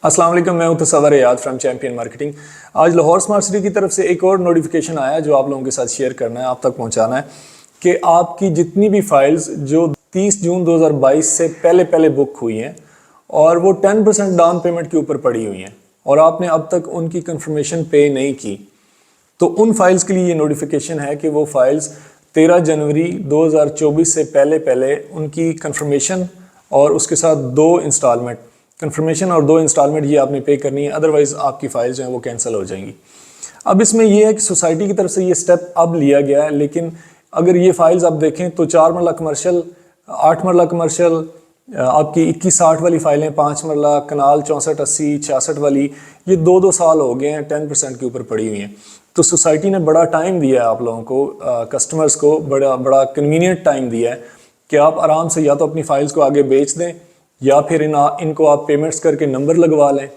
अस्सलाम वालेकुम, मैं हूं तसव्वुर याद फ्रॉम चैम्पियन मार्केटिंग। आज लाहौर स्मार्ट सिटी की तरफ से एक और नोटिफिकेशन आया जो आप लोगों के साथ शेयर करना है, आप तक पहुंचाना है कि आपकी जितनी भी फाइल्स जो 30 जून 2022 से पहले बुक हुई हैं और वो 10% डाउन पेमेंट के ऊपर पड़ी हुई हैं और आपने अब तक उनकी कंफर्मेशन पे नहीं की, तो उन फाइल्स के लिए ये नोटिफिकेशन है कि वो फाइल्स 13 जनवरी 2024 से पहले उनकी कंफर्मेशन और उसके साथ 2 इंस्टॉलमेंट कंफर्मेशन और 2 इंस्टॉलमेंट ये आपने पे करनी है, अदरवाइज़ आपकी फ़ाइल जो है वो कैंसिल हो जाएंगी। अब इसमें ये है कि सोसाइटी की तरफ से ये स्टेप अब लिया गया है, लेकिन अगर ये फाइल्स आप देखें तो 4 मरला कमर्शियल, 8 मरला कमर्शियल, आपकी 2160 वाली फाइलें, 5 मरला कनाल 6480 66 वाली, ये 2 साल हो गए हैं 10% के ऊपर पड़ी हुई हैं। तो सोसाइटी ने बड़ा टाइम दिया है आप लोगों को, कस्टमर्स को बड़ा कन्वीनियंट टाइम दिया है कि आप आराम से या तो अपनी फाइल्स को आगे बेच दें या फिर इनको आप पेमेंट्स करके नंबर लगवा लें,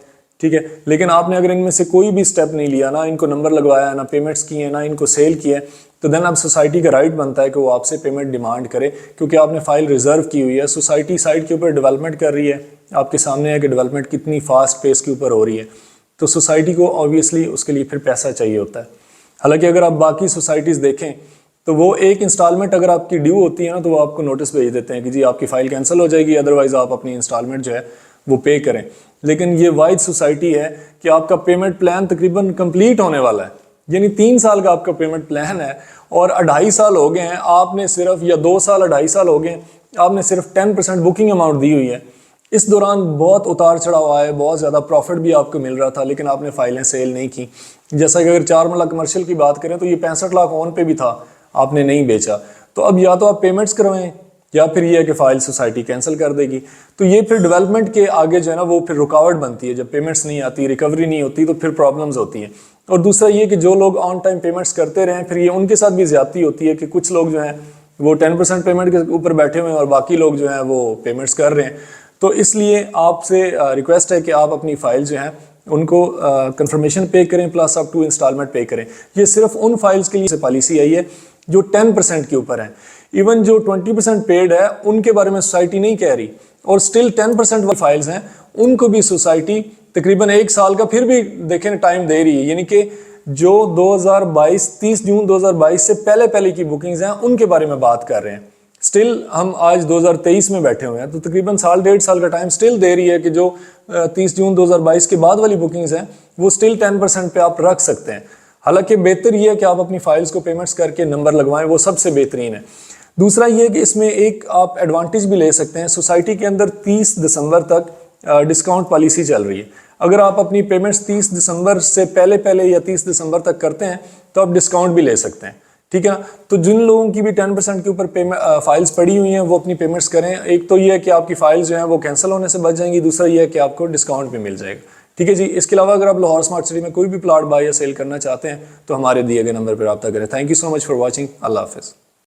ठीक है। लेकिन आपने अगर इनमें से कोई भी स्टेप नहीं लिया, ना इनको नंबर लगवाया, ना पेमेंट्स किए, ना इनको सेल किए, तो देन अब सोसाइटी का राइट बनता है कि वो आपसे पेमेंट डिमांड करे, क्योंकि आपने फाइल रिजर्व की हुई है। सोसाइटी साइड के ऊपर डेवलपमेंट कर रही है, आपके सामने है कि डेवलपमेंट कितनी फास्ट पेस के ऊपर हो रही है, तो सोसाइटी को ऑब्वियसली उसके लिए फिर पैसा चाहिए होता है। हालांकि अगर आप बाकी सोसाइटीज़ देखें तो वो एक इंस्टॉलमेंट अगर आपकी ड्यू होती है ना, तो वो आपको नोटिस भेज देते हैं कि जी आपकी फ़ाइल कैंसिल हो जाएगी, अदरवाइज़ आप अपनी इंस्टॉलमेंट जो है वो पे करें। लेकिन ये वाइड सोसाइटी है कि आपका पेमेंट प्लान तकरीबन कंप्लीट होने वाला है, यानी 3 साल का आपका पेमेंट प्लान है और 2.5 साल हो गए हैं आपने सिर्फ, या 2 साल 2.5 साल हो गए हैं आपने सिर्फ 10% बुकिंग अमाउंट दी हुई है। इस दौरान बहुत उतार चढ़ाव आया, बहुत ज़्यादा प्रॉफिट भी आपको मिल रहा था, लेकिन आपने फाइलें सेल नहीं की। जैसा कि अगर 4 मरला कमर्शियल की बात करें तो ये 65 लाख ऑन पे भी था, आपने नहीं बेचा। तो अब या तो आप पेमेंट्स करवाएं या फिर ये है कि फाइल सोसाइटी कैंसिल कर देगी। तो ये फिर डेवलपमेंट के आगे जो है ना वो फिर रुकावट बनती है। जब पेमेंट्स नहीं आती, रिकवरी नहीं होती, तो फिर प्रॉब्लम्स होती हैं। और दूसरा ये कि जो लोग ऑन टाइम पेमेंट्स करते रहें, फिर ये उनके साथ भी ज्यादती होती है कि कुछ लोग जो हैं वो 10% पेमेंट के ऊपर बैठे हुए हैं और बाकी लोग जो हैं वो पेमेंट्स कर रहे हैं। तो इसलिए आपसे रिक्वेस्ट है कि आप अपनी फाइल जो हैं उनको कंफर्मेशन पे करें, प्लस आप 2 इंस्टॉलमेंट पे करें। ये सिर्फ उन फाइल्स के लिए पॉलिसी आई है जो 10% के ऊपर है। इवन जो 20% पेड है उनके बारे में सोसाइटी नहीं कह रही, और स्टिल 10% वाली फाइल्स हैं उनको भी सोसाइटी तकरीबन 1 साल का फिर भी देखें टाइम दे रही है। यानी कि जो 2022 30 जून 2022 से पहले की बुकिंग्स हैं उनके बारे में बात कर रहे हैं। स्टिल हम आज 2023 में बैठे हुए हैं, तो तकरीबन साल 1.5 साल का टाइम स्टिल दे रही है कि जो 30 जून 2022 के बाद वाली बुकिंग्स हैं वो स्टिल 10% पे आप रख सकते हैं। हालांकि बेहतर ये है कि आप अपनी फाइल्स को पेमेंट्स करके नंबर लगवाएं, वो सबसे बेहतरीन है। दूसरा ये कि इसमें एक आप एडवांटेज भी ले सकते हैं। सोसाइटी के अंदर 30 दिसंबर तक डिस्काउंट पॉलिसी चल रही है। अगर आप अपनी पेमेंट्स 30 दिसंबर से पहले या 30 दिसंबर तक करते हैं तो आप डिस्काउंट भी ले सकते हैं, ठीक है ना। तो जिन लोगों की भी 10% के ऊपर पेमेंट फाइल्स पड़ी हुई हैं वो अपनी पेमेंट्स करें। एक तो ये है कि आपकी फाइल्स जो हैं वो कैंसिल होने से बच जाएंगी, दूसरा ये है कि आपको डिस्काउंट भी मिल जाएगा, ठीक है जी। इसके अलावा अगर आप लाहौर स्मार्ट सिटी में कोई भी प्लॉट बाय या सेल करना चाहते हैं तो हमारे दिए गए नंबर पर रब्ता करें। Thank you so much for watching. अल्लाह हाफिज़।